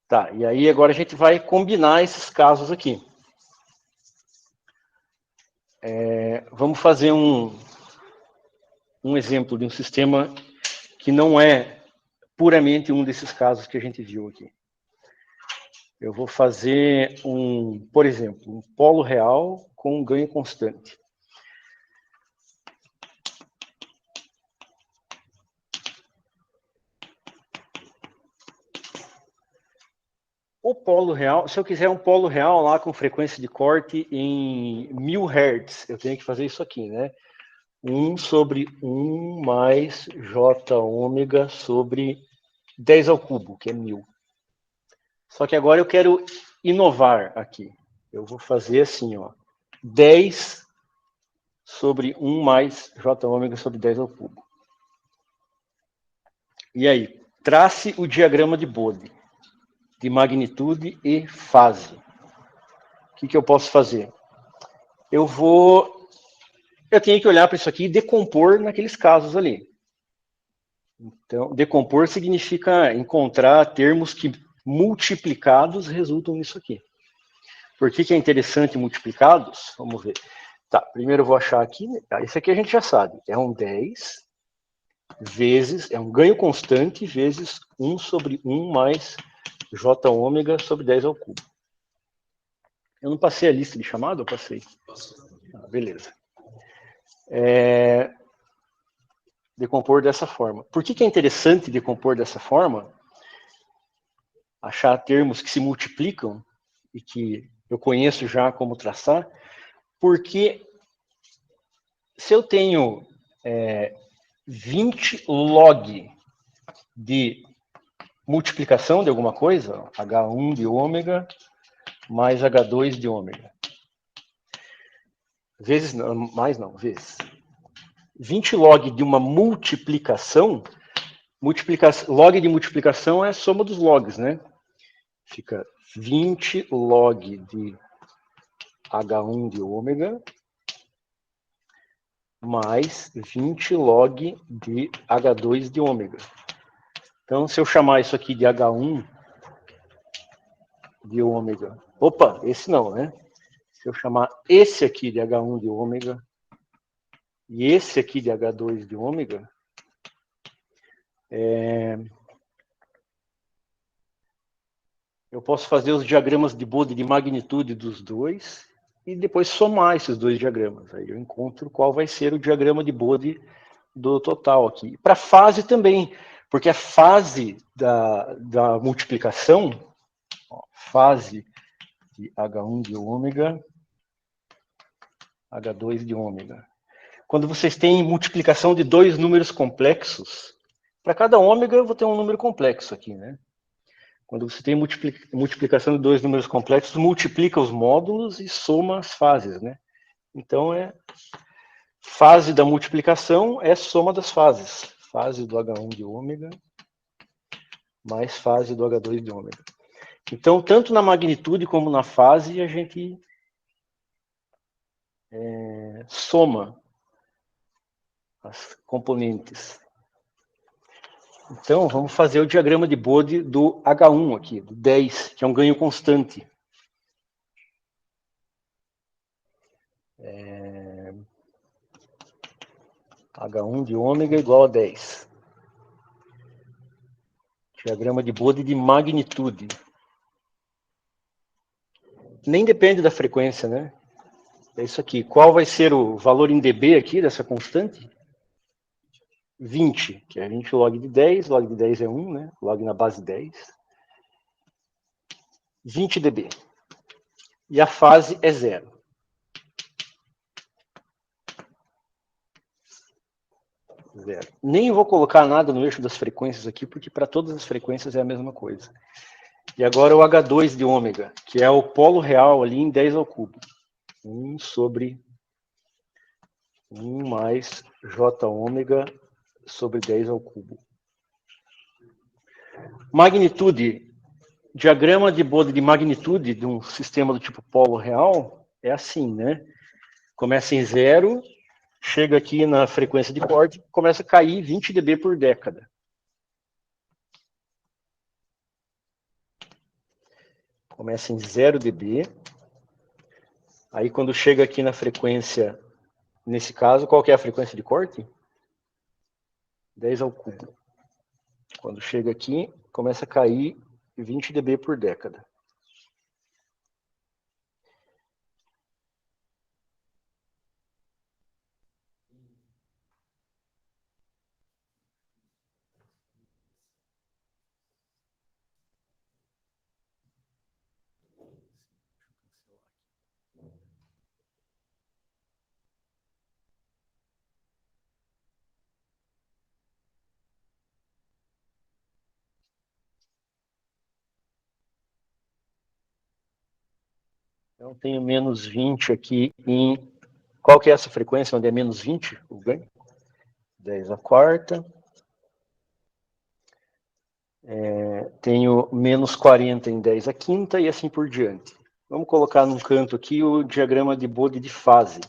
Tá, e aí agora a gente vai combinar esses casos aqui. Vamos fazer um exemplo de um sistema que não é puramente um desses casos que a gente viu aqui. Eu vou fazer por exemplo, um polo real com um ganho constante. O polo real, se eu quiser um polo real lá com frequência de corte em 1000 Hz, eu tenho que fazer isso aqui, né? 1 sobre 1 mais J ômega sobre 10 ao cubo, que é 1000. Só que agora eu quero inovar aqui. Eu vou fazer assim, ó, 10 sobre 1 mais J ômega sobre 10 ao cubo. E aí, trace o diagrama de Bode, de magnitude e fase. O que eu posso fazer? Eu tenho que olhar para isso aqui e decompor naqueles casos ali. Então, decompor significa encontrar termos que multiplicados resultam nisso aqui. Por que é interessante multiplicados? Vamos ver. Tá, primeiro eu vou achar aqui. Esse aqui a gente já sabe. É um 10 vezes, é um ganho constante vezes 1 sobre 1 mais J ômega sobre 10 ao cubo. Eu não passei a lista de chamada ou passei? Beleza. Decompor dessa forma. Por que é interessante decompor dessa forma? Achar termos que se multiplicam e que eu conheço já como traçar, porque se eu tenho 20 log de multiplicação de alguma coisa, H1 de ômega mais H2 de ômega, vezes, mais não, vezes. 20 log de uma multiplicação, log de multiplicação é a soma dos logs, né? Fica 20 log de H1 de ômega mais 20 log de H2 de ômega. Então, se eu chamar isso aqui de H1 de ômega... Opa, esse não, né? Se eu chamar esse aqui de H1 de ômega e esse aqui de H2 de ômega, eu posso fazer os diagramas de Bode de magnitude dos dois e depois somar esses dois diagramas. Aí eu encontro qual vai ser o diagrama de Bode do total aqui. Para fase também, porque a fase da multiplicação, ó, fase de H1 de ômega, H2 de ômega. Quando vocês têm multiplicação de dois números complexos, para cada ômega eu vou ter um número complexo aqui, né? Quando você tem multiplicação de dois números complexos, multiplica os módulos e soma as fases, né? Então, fase da multiplicação é soma das fases. Fase do H1 de ômega mais fase do H2 de ômega. Então, tanto na magnitude como na fase, a gente soma as componentes. Então, vamos fazer o diagrama de Bode do H1 aqui, do 10, que é um ganho constante. H1 de ômega igual a 10. Diagrama de Bode de magnitude. Nem depende da frequência, né? É isso aqui. Qual vai ser o valor em dB aqui dessa constante? 20, que é 20 log de 10. Log de 10 é 1, né? Log na base 10. 20 dB. E a fase é 0. Zero. Nem vou colocar nada no eixo das frequências aqui, porque para todas as frequências é a mesma coisa. E agora o H2 de ômega, que é o polo real ali em 10 ao cubo. 1 sobre 1 mais J ômega sobre 10 ao cubo. Magnitude. Diagrama de Bode de magnitude de um sistema do tipo polo real é assim, né? Começa em 0, chega aqui na frequência de corte, começa a cair 20 dB por década. Começa em 0 dB. Aí quando chega aqui na frequência, nesse caso, qual que é a frequência de corte? 10 ao cubo. Quando chega aqui, começa a cair 20 dB por década. Então tenho menos 20 aqui em... Qual que é essa frequência onde é menos 20 o ganho? 10 a quarta. Tenho menos 40 em 10 a quinta e assim por diante. Vamos colocar num canto aqui o diagrama de Bode de fase.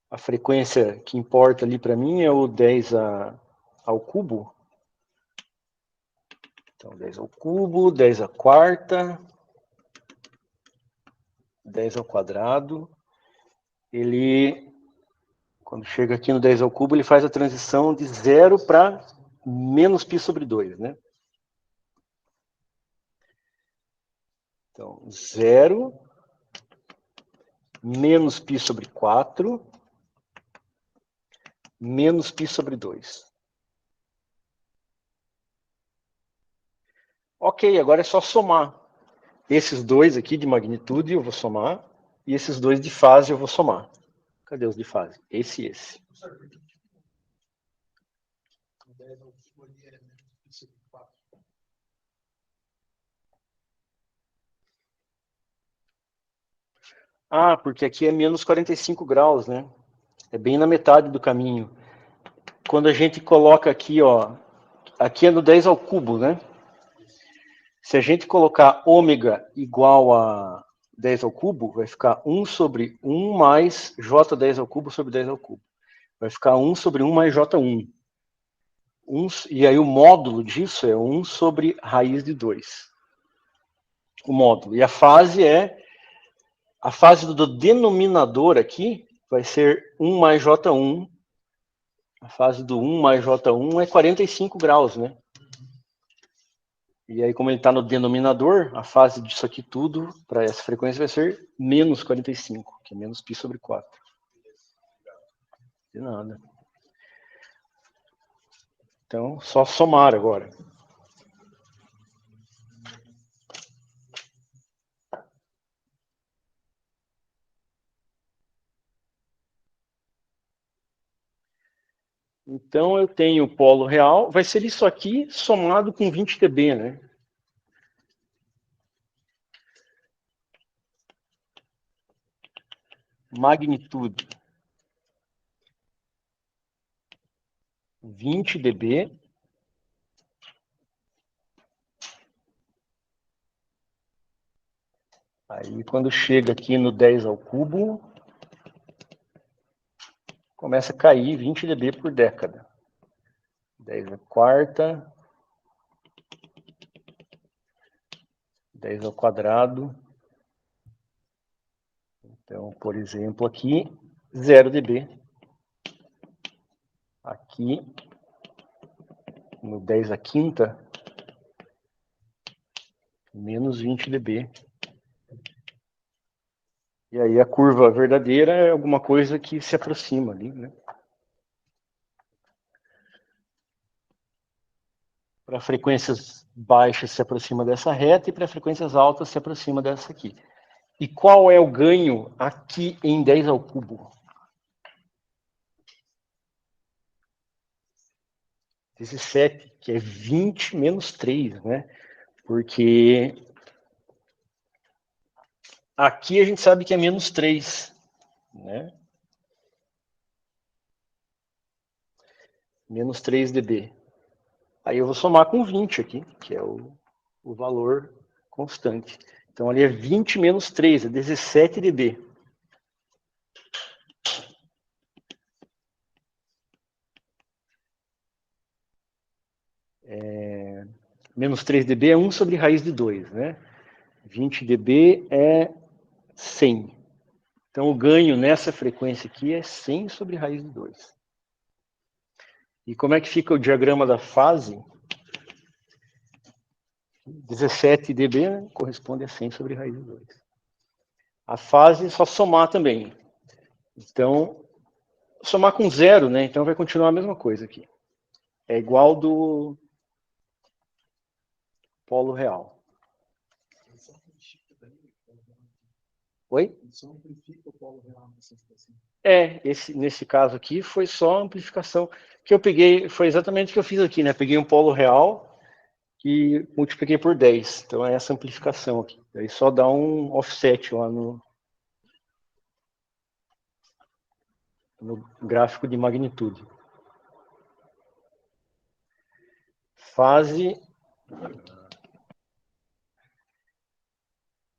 A frequência que importa ali para mim é o 10 ao cubo. Então, 10 ao cubo, 10 à quarta, 10 ao quadrado. Ele, quando chega aqui no 10 ao cubo, ele faz a transição de 0 para menos π sobre 2, né? Então, 0 menos π sobre 4 menos π sobre 2. Ok, agora é só somar. Esses dois aqui de magnitude eu vou somar, e esses dois de fase eu vou somar. Cadê os de fase? Esse e esse. Ah, porque aqui é menos 45 graus, né? É bem na metade do caminho. Quando a gente coloca aqui, ó, aqui é no 10 ao cubo, né? Se a gente colocar ômega igual a 10 ao cubo, vai ficar 1 sobre 1 mais J10 ao cubo sobre 10 ao cubo. Vai ficar 1 sobre 1 mais J1. E aí o módulo disso é 1 sobre raiz de 2. O módulo. E a fase do denominador aqui vai ser 1 mais J1. A fase do 1 mais J1 é 45 graus, né? E aí, como ele está no denominador, a fase disso aqui tudo, para essa frequência, vai ser menos 45, que é menos π sobre 4. De nada. Então, só somar agora. Então, eu tenho o polo real, vai ser isso aqui somado com 20 dB, né? Magnitude 20 dB. Aí, quando chega aqui no 10 ao cubo, começa a cair 20 dB por década. 10 à quarta, 10 ao quadrado. Então, por exemplo, aqui, 0 dB. Aqui, no 10 à quinta, menos 20 dB. E aí a curva verdadeira é alguma coisa que se aproxima ali, né? Para frequências baixas se aproxima dessa reta e para frequências altas se aproxima dessa aqui. E qual é o ganho aqui em 10 ao cubo? 17, que é 20 menos 3, né? Porque aqui a gente sabe que é menos 3, né? Menos 3 dB. Aí eu vou somar com 20 aqui, que é o valor constante. Então ali é 20 menos 3, é 17 dB. Menos 3 dB é 1 sobre raiz de 2, né? 20 dB é 100. Então, o ganho nessa frequência aqui é 100 sobre raiz de 2. E como é que fica o diagrama da fase? 17 dB, né, corresponde a 100 sobre raiz de 2. A fase é só somar também. Então, somar com zero, né? Então vai continuar a mesma coisa aqui. É igual do polo real. Oi? Só amplifica o polo real nessa situação. Nesse caso aqui foi só a amplificação que eu peguei, foi exatamente o que eu fiz aqui, né? Peguei um polo real e multipliquei por 10. Então é essa amplificação aqui. Aí só dá um offset lá no gráfico de magnitude. Fase.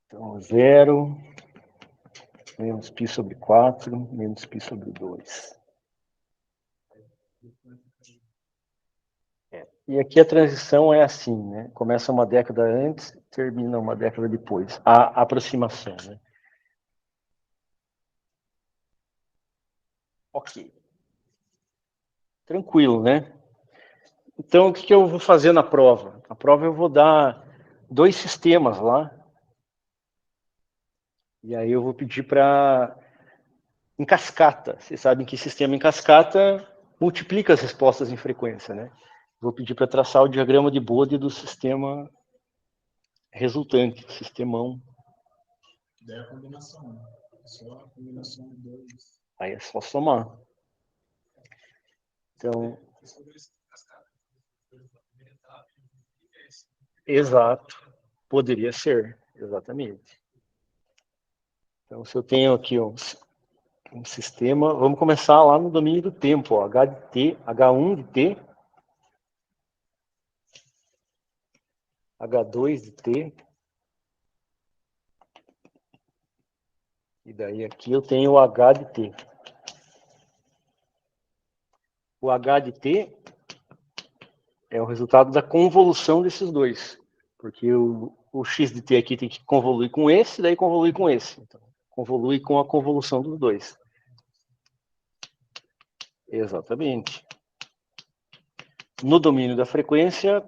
Então, 0, menos π sobre 4, menos π sobre 2. E aqui a transição é assim, né? Começa uma década antes, termina uma década depois. A aproximação, né? Ok. Tranquilo, né? Então, o que eu vou fazer na prova? Na prova eu vou dar 2 sistemas lá. E aí eu vou pedir para... Em cascata. Vocês sabem que sistema em cascata multiplica as respostas em frequência, né? Vou pedir para traçar o diagrama de Bode do sistema resultante, sistemão. Daí a combinação, né? Só a combinação de 2. Aí é só somar. Então... Exato. Poderia ser, exatamente. Então, se eu tenho aqui um sistema, vamos começar lá no domínio do tempo, ó, H de t, H1 de t, H2 de t, e daí aqui eu tenho o H de t. O H de t é o resultado da convolução desses dois, porque o x de t aqui tem que convoluir com esse, daí convoluir com esse. Então, convolui com a convolução dos dois. Exatamente. No domínio da frequência,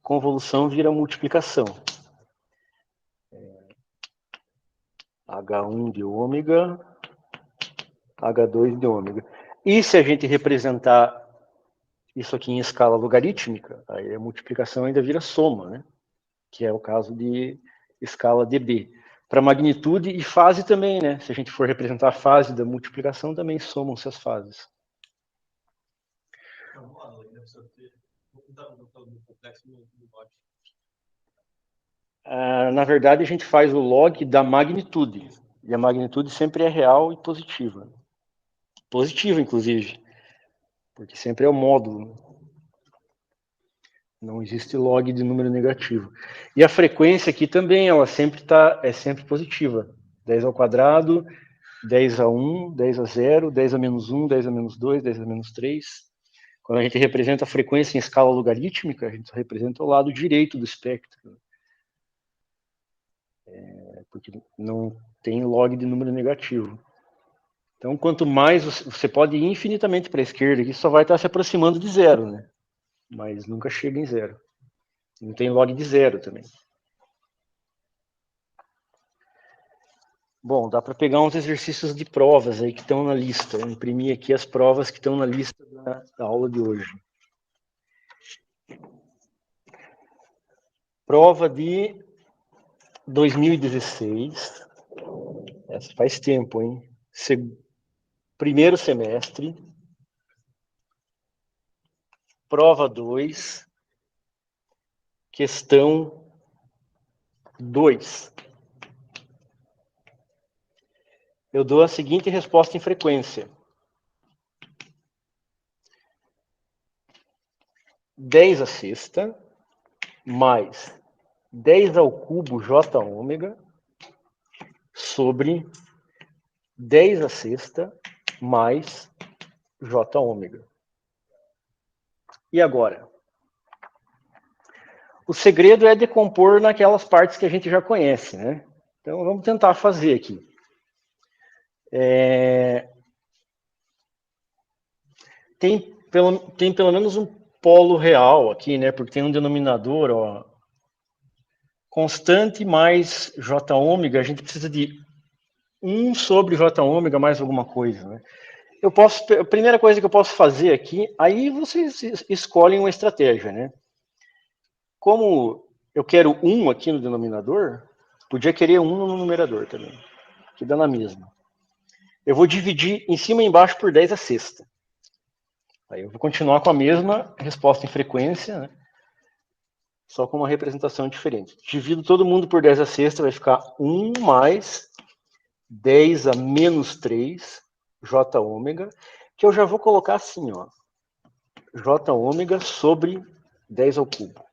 convolução vira multiplicação. H1 de ômega, H2 de ômega. E se a gente representar isso aqui em escala logarítmica, aí a multiplicação ainda vira soma, né? Que é o caso de escala dB. Para magnitude e fase também, né? Se a gente for representar a fase da multiplicação, também somam-se as fases. Na verdade, a gente faz o log da magnitude. E a magnitude sempre é real e positiva. Positiva, inclusive. Porque sempre é o módulo. Não existe log de número negativo. E a frequência aqui também, ela sempre é sempre positiva. 10 ao quadrado, 10 a 1, 10 a 0, 10 a menos 1, 10 a menos 2, 10 a menos 3. Quando a gente representa a frequência em escala logarítmica, a gente representa o lado direito do espectro. Porque não tem log de número negativo. Então, quanto mais você pode ir infinitamente para a esquerda, que só vai estar se aproximando de zero, né? Mas nunca chega em zero. Não tem log de zero também. Bom, dá para pegar uns exercícios de provas aí que estão na lista. Eu imprimi aqui as provas que estão na lista da aula de hoje. Prova de 2016. Essa faz tempo, hein? Primeiro semestre. Prova 2. Questão 2. Eu dou a seguinte resposta em frequência. 10 a sexta mais 10 ao cubo J ômega sobre 10 a sexta mais J ômega. E agora? O segredo é decompor naquelas partes que a gente já conhece, né? Então, vamos tentar fazer aqui. Tem pelo menos um polo real aqui, né? Porque tem um denominador, ó. Constante mais J ômega, a gente precisa de 1 sobre J ômega mais alguma coisa, né? A primeira coisa que eu posso fazer aqui, aí vocês escolhem uma estratégia, né? Como eu quero 1 aqui no denominador, podia querer 1 no numerador também, que dá na mesma. Eu vou dividir em cima e embaixo por 10 a sexta. Aí eu vou continuar com a mesma resposta em frequência, né? Só com uma representação diferente. Divido todo mundo por 10 a sexta, vai ficar 1 mais 10 a menos 3, J ômega, que eu já vou colocar assim, ó. J ômega sobre 10 ao cubo.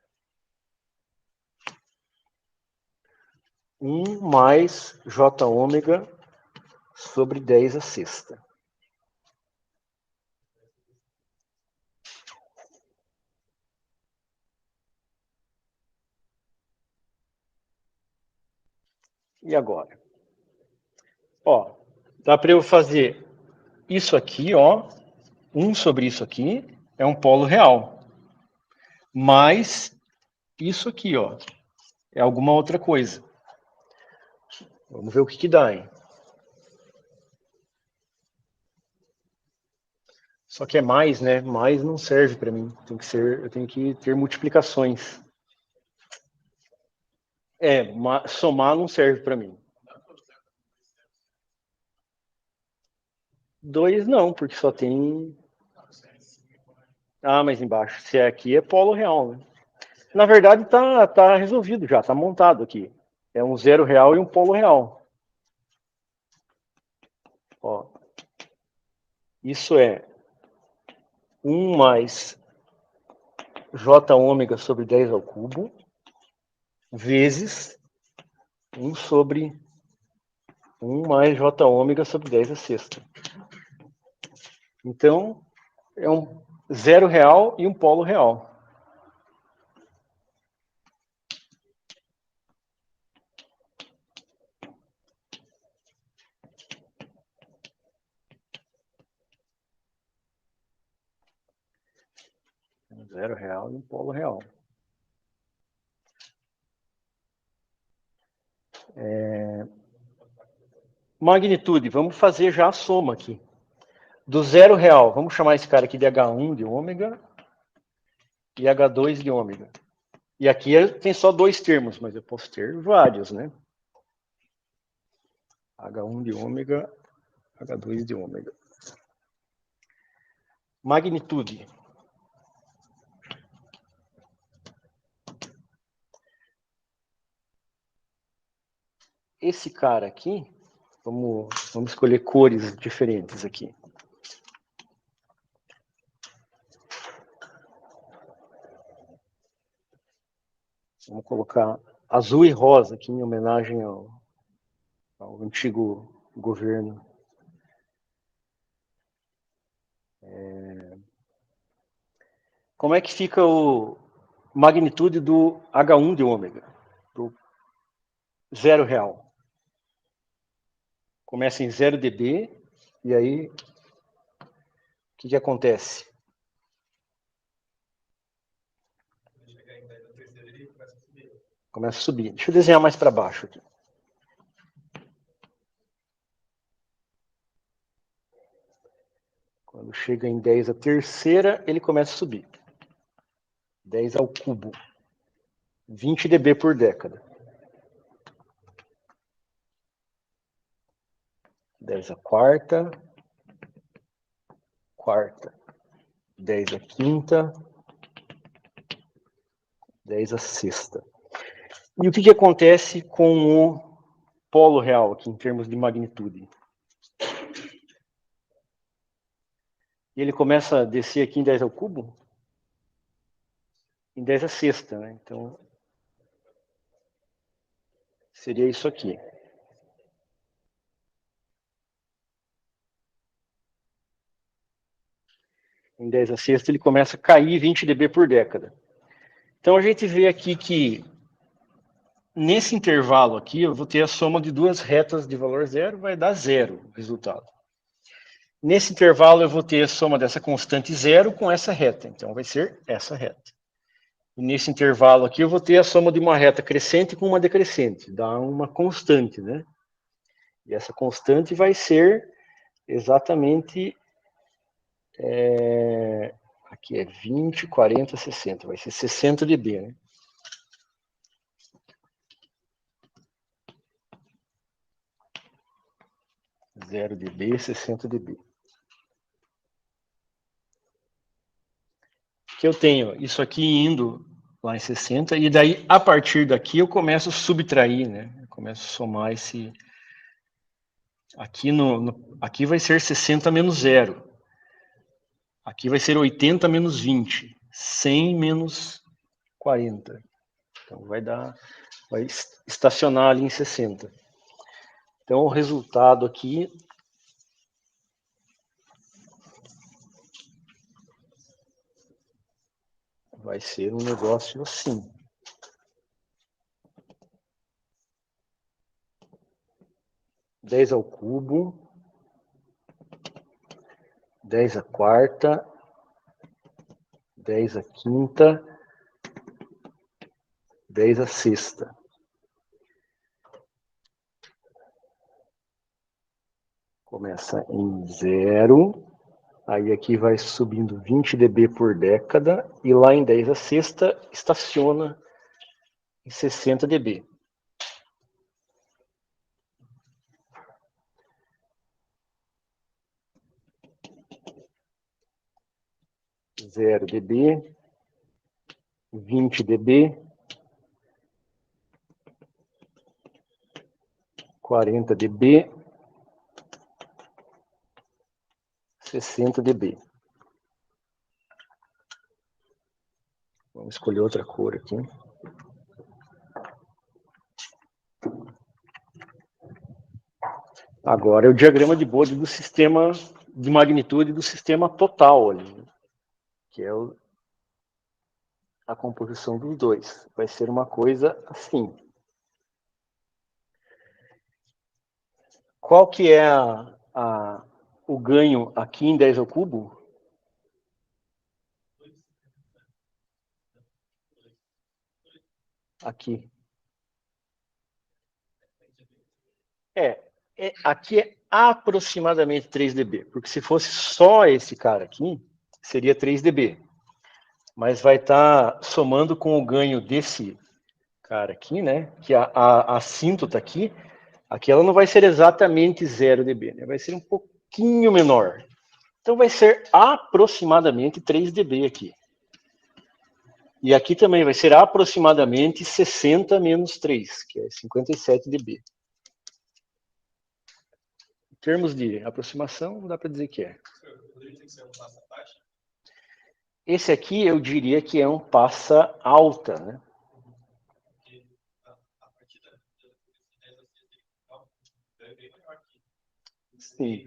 1 mais J ômega sobre 10 a sexta. E agora? Ó, dá para eu fazer isso aqui, ó. 1 sobre isso aqui é um polo real. Mais isso aqui, ó. É alguma outra coisa. Vamos ver o que dá, hein? Só que é mais, né? Mais não serve para mim. Eu tenho que ter multiplicações. Somar não serve para mim. 2 não, porque só tem... Ah, mas embaixo. Se é aqui, é polo real, né? Na verdade, tá resolvido já, tá montado aqui. É um zero real e um polo real. Ó, isso é 1 mais J ômega sobre 10 ao cubo, vezes 1 sobre 1 mais J ômega sobre 10 a sexta. Então, é um zero real e um polo real. Um zero real e um polo real. Magnitude, vamos fazer já a soma aqui. Do zero real, vamos chamar esse cara aqui de H1 de ômega e H2 de ômega. E aqui tem só 2 termos, mas eu posso ter vários, né? H1 de ômega, H2 de ômega. Magnitude. Esse cara aqui, vamos escolher cores diferentes aqui. Vamos colocar azul e rosa aqui em homenagem ao antigo governo. Como é que fica a magnitude do H1 de ômega? Do zero real. Começa em 0 dB, e aí o que acontece? Começa a subir. Deixa eu desenhar mais para baixo aqui. Quando chega em 10 a terceira, ele começa a subir. 10 ao cubo. 20 dB por década. 10 a quarta. Quarta. 10 a quinta. 10 a sexta. E o que acontece com o polo real aqui, em termos de magnitude? Ele começa a descer aqui em 10 ao cubo? Em 10 a sexta, né? Então, seria isso aqui. Em 10 a sexta, ele começa a cair 20 dB por década. Então a gente vê aqui que nesse intervalo aqui eu vou ter a soma de duas retas de valor zero, vai dar zero o resultado. Nesse intervalo eu vou ter a soma dessa constante zero com essa reta, então vai ser essa reta. E nesse intervalo aqui eu vou ter a soma de uma reta crescente com uma decrescente, dá uma constante, né? E essa constante vai ser exatamente, aqui é 20, 40, 60, vai ser 60 dB, né? Zero dB, 60 dB. Que eu tenho isso aqui indo lá em 60, e daí, a partir daqui, eu começo a subtrair, né? Eu começo a somar esse... Aqui, aqui vai ser 60 menos 0. Aqui vai ser 80 menos 20. 100 menos 40. Então, vai estacionar ali em 60. Então, o resultado aqui... vai ser um negócio assim. 10 ao cubo, 10 à quarta, 10 à quinta, 10 à sexta. Começa em 0, aí aqui vai subindo 20 dB por década, e lá em 10 à sexta estaciona em 60 dB. Zero dB, 20 dB, 40 dB, 60 dB. Vamos escolher outra cor aqui. Agora é o diagrama de Bode do sistema de magnitude do sistema total ali, que é a composição dos dois. Vai ser uma coisa assim. Qual que é o ganho aqui em 10 ao cubo? Aqui. Aqui é aproximadamente 3 dB, porque se fosse só esse cara aqui, seria 3 dB. Mas vai estar somando com o ganho desse cara aqui, né? Que a assíntota aqui ela não vai ser exatamente 0 dB, né? Vai ser um pouquinho menor. Então vai ser aproximadamente 3 dB aqui. E aqui também vai ser aproximadamente 60 menos 3, que é 57 dB. Em termos de aproximação, não dá para dizer que é. Esse aqui eu diria que é um passa alta, né? Sim.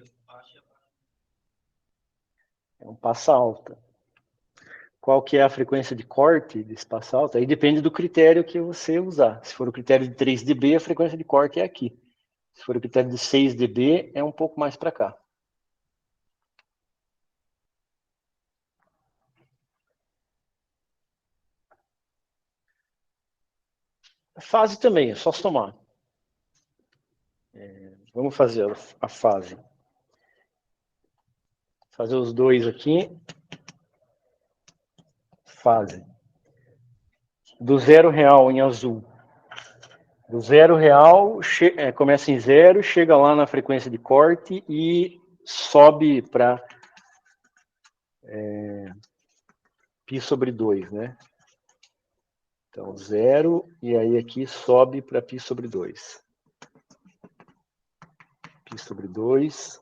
É um passa alta. Qual que é a frequência de corte desse passa alta? Aí depende do critério que você usar. Se for o critério de 3 dB, a frequência de corte é aqui. Se for o critério de 6 dB, é um pouco mais para cá. A fase também, é só somar. Vamos fazer a fase. Fazer os dois aqui. Fase. Do R$0 em azul. Do R$0, começa em 0, chega lá na frequência de corte e sobe para π sobre 2, né? Então, 0, e aí aqui sobe para π sobre 2. π sobre 2,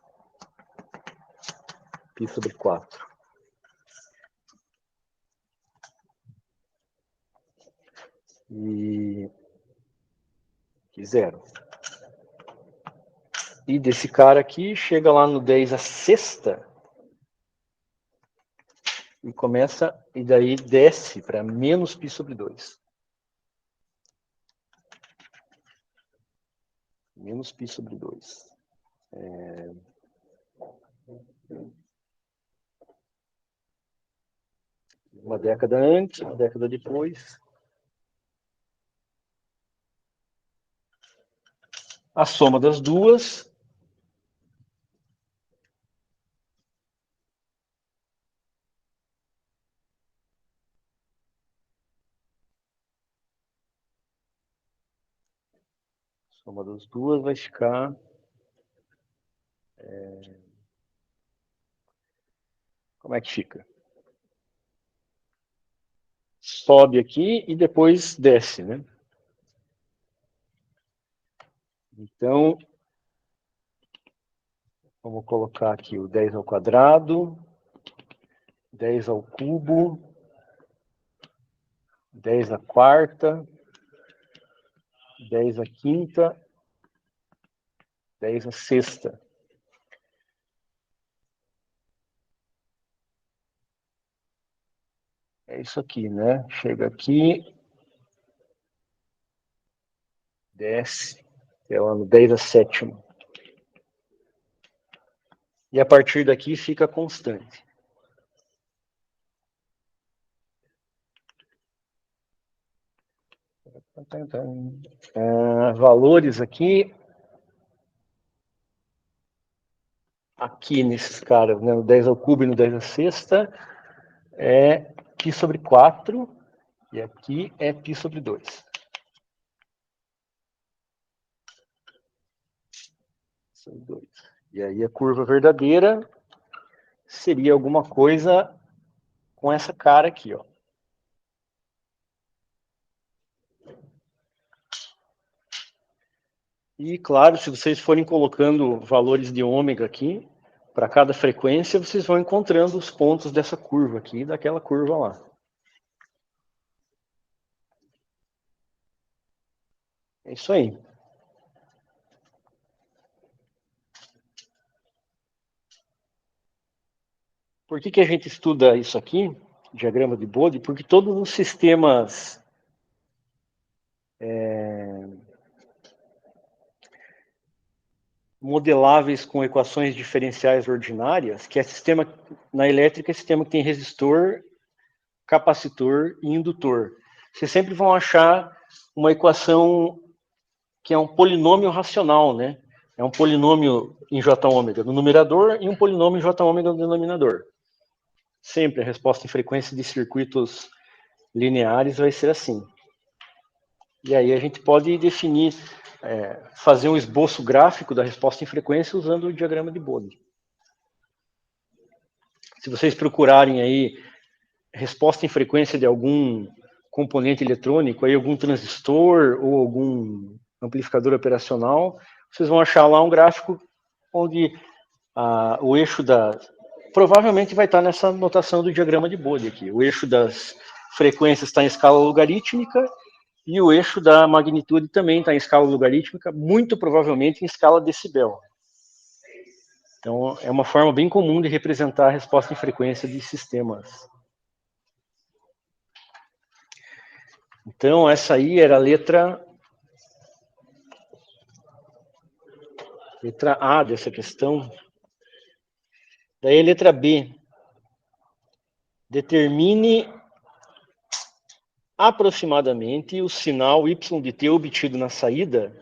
π sobre 4. E 0. E desse cara aqui, chega lá no 10 à sexta, e começa, e daí desce para menos π sobre 2. Menos π sobre 2. Uma década antes, uma década depois. A soma das duas. Soma das duas vai ficar... Como é que fica? Sobe aqui e depois desce, né? Então, vamos colocar aqui o 10 ao quadrado, 10 ao cubo, 10 à quarta, 10 à quinta, 10 à sexta. É isso aqui, né? Chega aqui, desce, é o ano 10 à sétima. E a partir daqui fica constante. Valores aqui. Aqui nesses caras, né, no 10 ao cubo e no 10 à sexta, é π sobre 4, e aqui é π sobre 2. Sobre 2. E aí a curva verdadeira seria alguma coisa com essa cara aqui, ó. E, claro, se vocês forem colocando valores de ômega aqui, para cada frequência, vocês vão encontrando os pontos dessa curva aqui e daquela curva lá. É isso aí. Por que a gente estuda isso aqui, diagrama de Bode? Porque todos os sistemas modeláveis com equações diferenciais ordinárias, que é sistema, na elétrica, é sistema que tem resistor, capacitor e indutor. Vocês sempre vão achar uma equação que é um polinômio racional, né? É um polinômio em J-ômega no numerador e um polinômio em J-ômega no denominador. Sempre a resposta em frequência de circuitos lineares vai ser assim. E aí a gente pode definir, fazer um esboço gráfico da resposta em frequência usando o diagrama de Bode. Se vocês procurarem aí resposta em frequência de algum componente eletrônico, aí algum transistor ou algum amplificador operacional, vocês vão achar lá um gráfico onde o eixo da... Provavelmente vai estar nessa notação do diagrama de Bode aqui. O eixo das frequências está em escala logarítmica e o eixo da magnitude também está em escala logarítmica, muito provavelmente em escala decibel. Então, é uma forma bem comum de representar a resposta em frequência de sistemas. Então, essa aí era a letra A dessa questão. Daí a letra B. Determine aproximadamente o sinal y de t obtido na saída,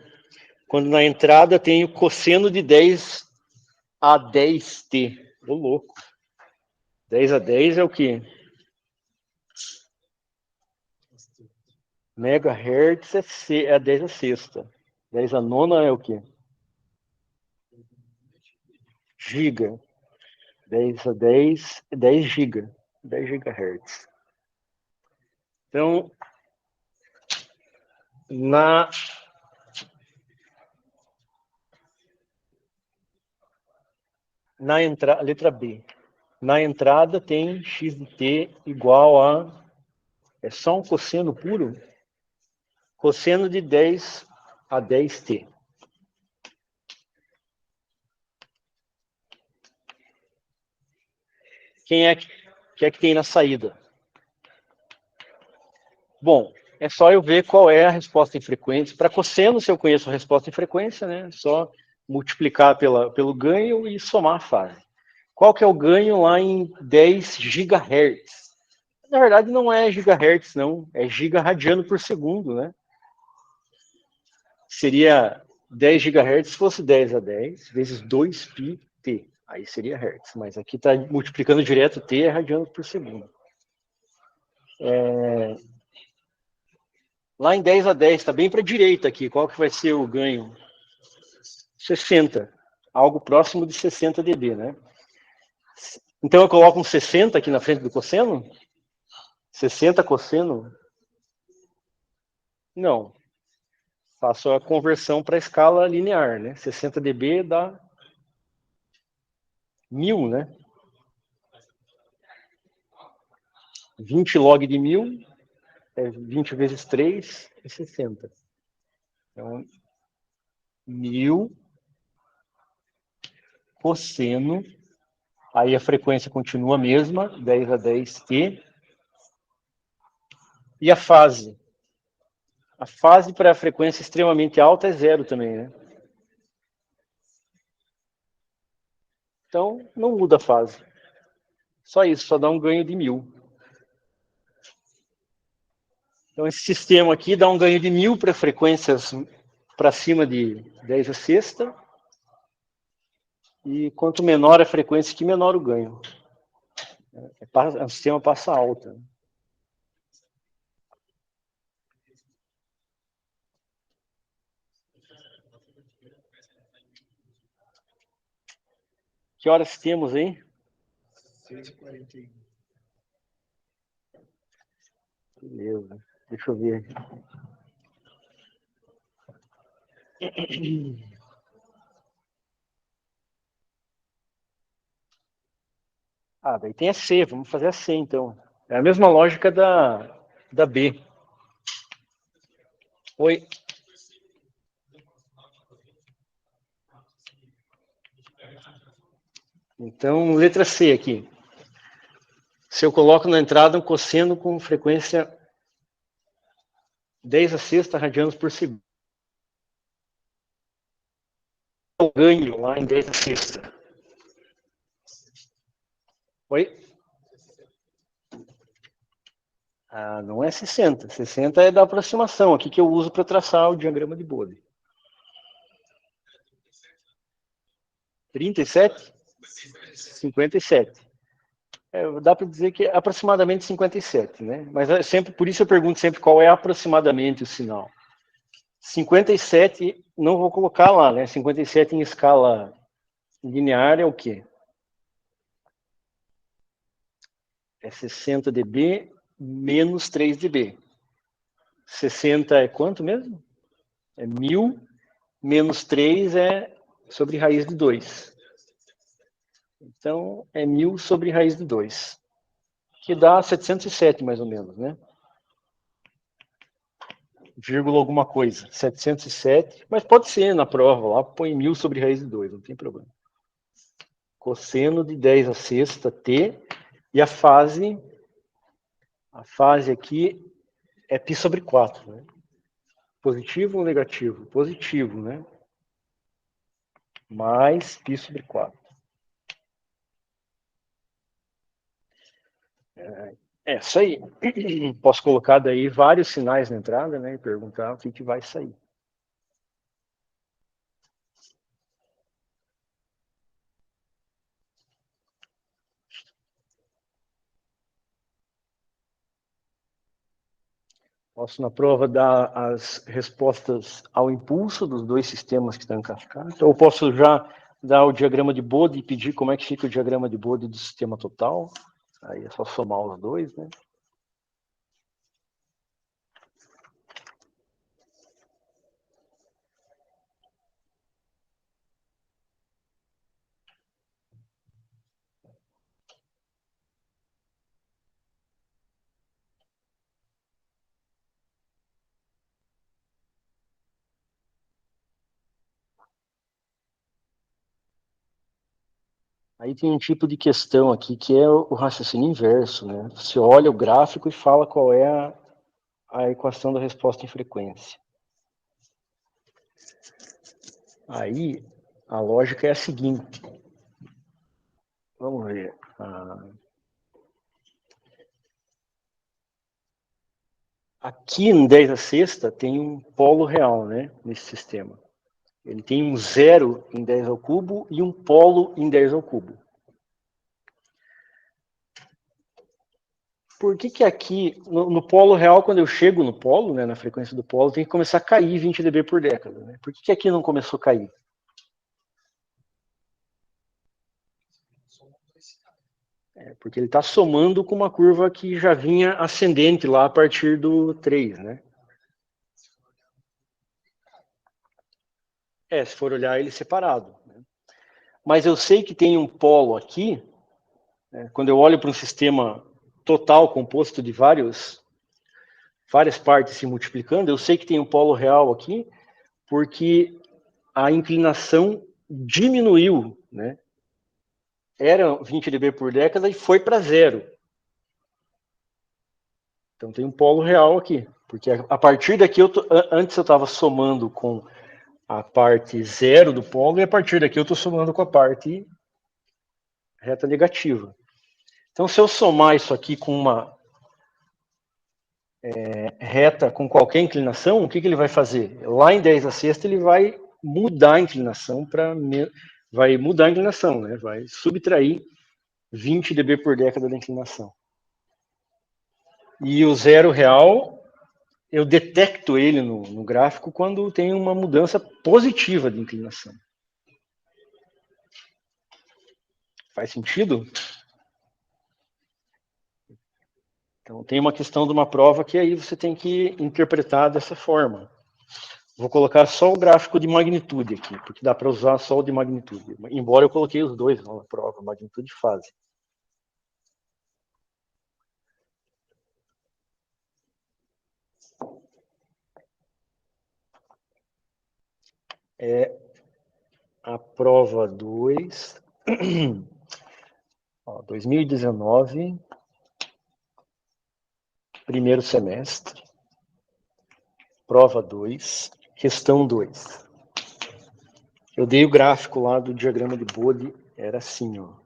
quando na entrada tem o cosseno de 10 a 10t. Ô, louco. 10 a 10 é o quê? Megahertz é a 10 a sexta. 10 a nona é o quê? Giga. 10 a 10 é 10 giga. 10 gigahertz. Então, na letra B. Na entrada tem x de t igual a... É só um cosseno puro? Cosseno de 10 a 10t. Quem é que... que é que tem na saída? Bom, é só eu ver qual é a resposta em frequência. Para cosseno, se eu conheço a resposta em frequência, né? É só multiplicar pelo ganho e somar a fase. Qual que é o ganho lá em 10 GHz? Na verdade, não é gigahertz, não. É gigaradiano por segundo, né? Seria 10 GHz se fosse 10 a 10 vezes 2πt. Aí seria hertz. Mas aqui está multiplicando direto, t é radianos por segundo. Lá em 10 a 10, está bem para a direita aqui. Qual que vai ser o ganho? 60. Algo próximo de 60 dB, né? Então eu coloco um 60 aqui na frente do cosseno? 60 cosseno? Não. Faço a conversão para a escala linear, né? 60 dB dá 1000, né? 20 log de 1000 é 20 vezes 3 é 60. Então, 1000 cosseno, aí a frequência continua a mesma, 10 a 10t. E a fase? A fase para a frequência extremamente alta é zero também, né? Então, não muda a fase. Só isso, só dá um ganho de 1000. Então, esse sistema aqui dá um ganho de 1000 para frequências para cima de 10 a sexta. E quanto menor a frequência, que menor o ganho. O sistema passa alta. Que horas temos aí? 6h41. Beleza. Deixa eu ver. Ah, daí tem a C. Vamos fazer a C, então. É a mesma lógica da B. Oi. Então, letra C aqui. Se eu coloco na entrada um cosseno com frequência 10 a sexta radianos por segundo, eu ganho lá em 10 a sexta. Oi? Ah, não é 60. 60 é da aproximação, aqui que eu uso para traçar o diagrama de Bode. 37? 57. Dá para dizer que é aproximadamente 57, né? Mas sempre, por isso eu pergunto sempre qual é aproximadamente o sinal. 57, não vou colocar lá, né? 57 em escala linear é o quê? É 60 dB menos 3 dB. 60 é quanto mesmo? É 1000 menos 3 é sobre raiz de 2. Então, é 1000 sobre raiz de 2, que dá 707 mais ou menos, né? Vírgula alguma coisa, 707, mas pode ser na prova lá, põe 1000 sobre raiz de 2, não tem problema. Cosseno de 10 a sexta t, e a fase aqui é π sobre 4, né? Positivo ou negativo? Positivo, né? Mais π sobre 4. É isso aí. Posso colocar daí vários sinais na entrada, né? E perguntar o que vai sair. Posso, na prova, dar as respostas ao impulso dos dois sistemas que estão em cascata, ou posso já dar o diagrama de Bode e pedir como é que fica o diagrama de Bode do sistema total. Aí é só somar os dois, né? Aí tem um tipo de questão aqui que é o raciocínio inverso, né? Você olha o gráfico e fala qual é a equação da resposta em frequência. Aí a lógica é a seguinte. Vamos ver. Aqui em 10 a sexta tem um polo real, né? Nesse sistema. Ele tem um zero em 10 ao cubo e um polo em 10 ao cubo. Por que aqui, no polo real, quando eu chego no polo, né, na frequência do polo, tem que começar a cair 20 dB por década, né? Por que aqui não começou a cair? Porque ele está somando com uma curva que já vinha ascendente lá a partir do 3, né? Se for olhar ele separado. Né? Mas eu sei que tem um polo aqui, né, quando eu olho para um sistema total composto de várias partes se multiplicando, eu sei que tem um polo real aqui, porque a inclinação diminuiu, né? Era 20 dB por década e foi para zero. Então tem um polo real aqui, porque a partir daqui, antes eu estava somando com a parte zero do polo, e a partir daqui eu estou somando com a parte reta negativa. Então, se eu somar isso aqui com uma reta com qualquer inclinação, o que ele vai fazer? Lá em 10 a sexta, ele vai mudar a inclinação vai mudar a inclinação, né? Vai subtrair 20 dB por década da inclinação. E o zero real, eu detecto ele no gráfico quando tem uma mudança positiva de inclinação. Faz sentido? Então, tem uma questão de uma prova que aí você tem que interpretar dessa forma. Vou colocar só o gráfico de magnitude aqui, porque dá para usar só o de magnitude. Embora eu coloquei os dois na prova, magnitude e fase. É a prova 2, 2019, primeiro semestre, prova 2, questão 2. Eu dei o gráfico lá do diagrama de Bode, era assim, ó.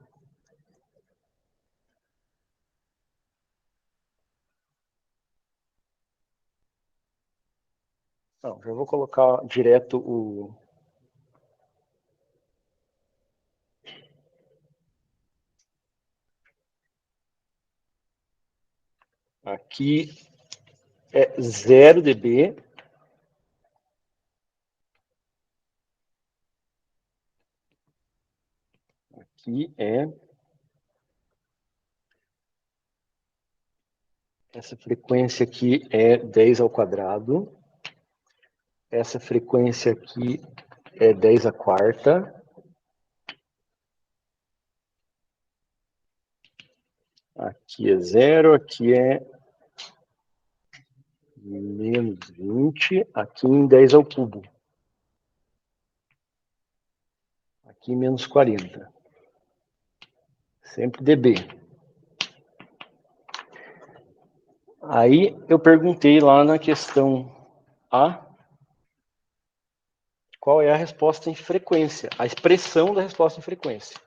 Não, já vou colocar direto o... Aqui é 0 dB. Aqui é... Essa frequência aqui é 10 ao quadrado. Essa frequência aqui é 10 a quarta. Aqui é 0, aqui é menos 20, aqui em 10 ao cubo. Aqui menos 40. Sempre dB. Aí eu perguntei lá na questão A, qual é a resposta em frequência, a expressão da resposta em frequência.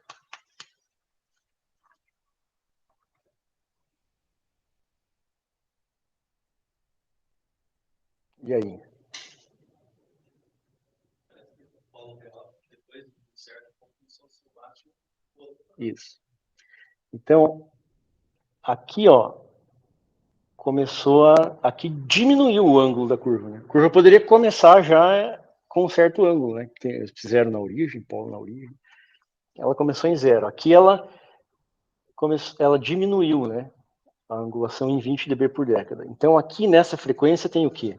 E aí? Isso. Então, aqui, ó, começou aqui diminuiu o ângulo da curva. Né? A curva poderia começar já com um certo ângulo, né? Que eles fizeram na origem, polo na origem. Ela começou em 0. Aqui ela diminuiu, né? A angulação em 20 dB por década. Então aqui nessa frequência tem o quê?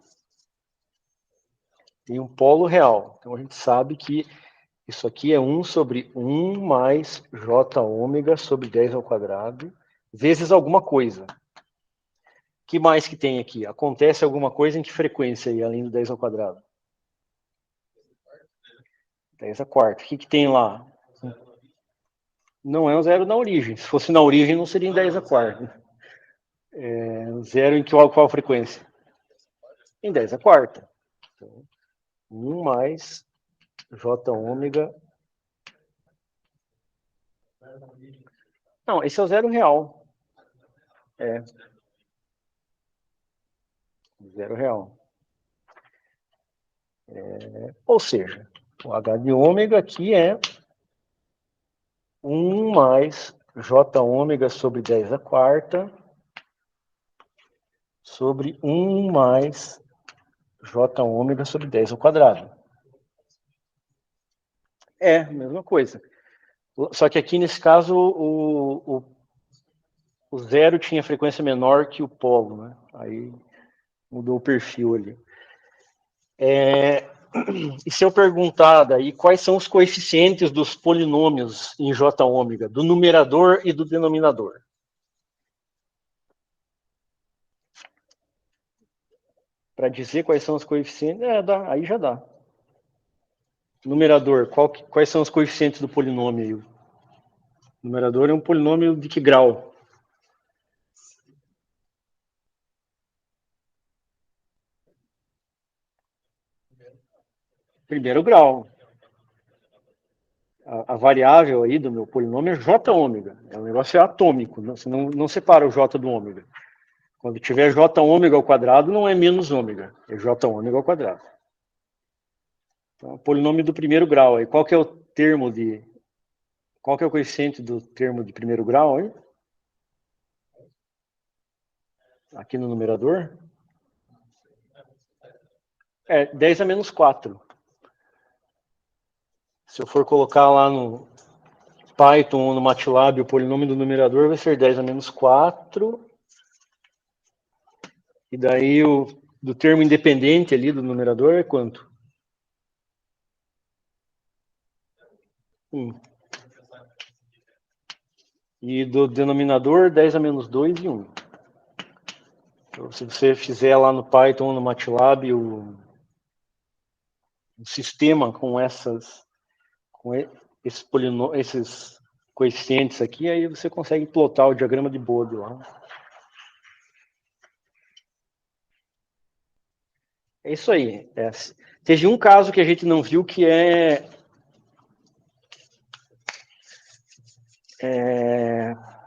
Tem um polo real. Então a gente sabe que isso aqui é 1 sobre 1 mais J ômega sobre 10 ao quadrado, vezes alguma coisa. O que mais que tem aqui? Acontece alguma coisa em que frequência aí, além do 10 ao quadrado? 10 a quarta. O que tem lá? Não é um zero na origem. Se fosse na origem, não seria em 10 a quarta. Zero em qual frequência? Em 10 a quarta. Então, 1 mais J ômega. Não, esse é o zero real. É. Zero real. Ou seja, o H de ômega aqui é 1 mais J ômega sobre 10 a quarta sobre 1 mais J ômega sobre 10 ao quadrado. É, mesma coisa. Só que aqui, nesse caso, o zero tinha frequência menor que o polo, né? Aí mudou o perfil ali. E se eu perguntar daí quais são os coeficientes dos polinômios em J ômega, do numerador e do denominador? Para dizer quais são os coeficientes, aí já dá. Numerador, quais são os coeficientes do polinômio? O numerador é um polinômio de que grau? Primeiro grau. A variável aí do meu polinômio é J ômega. O negócio é atômico, você não separa o J do ômega. Quando tiver J ômega ao quadrado, não é menos ômega, é J ômega ao quadrado. Então, polinômio do primeiro grau. Aí, qual que é o termo de... Qual que é o coeficiente do termo de primeiro grau aí? Aqui no numerador? É 10 a menos 4. Se eu for colocar lá no Python ou no MATLAB o polinômio do numerador, vai ser 10 a menos 4. E daí do termo independente ali do numerador é quanto? 1. E do denominador, 10 a menos 2 e 1. Então, se você fizer lá no Python ou no MATLAB o sistema com esses coeficientes aqui, aí você consegue plotar o diagrama de Bode lá. É isso aí. Teve um caso que a gente não viu que é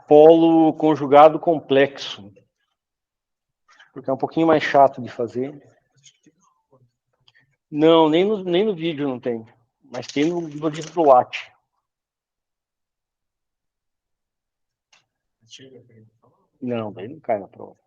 polo conjugado complexo. Porque é um pouquinho mais chato de fazer. Não, nem no vídeo não tem. Mas tem no livro do Latte. Não, daí não cai na prova.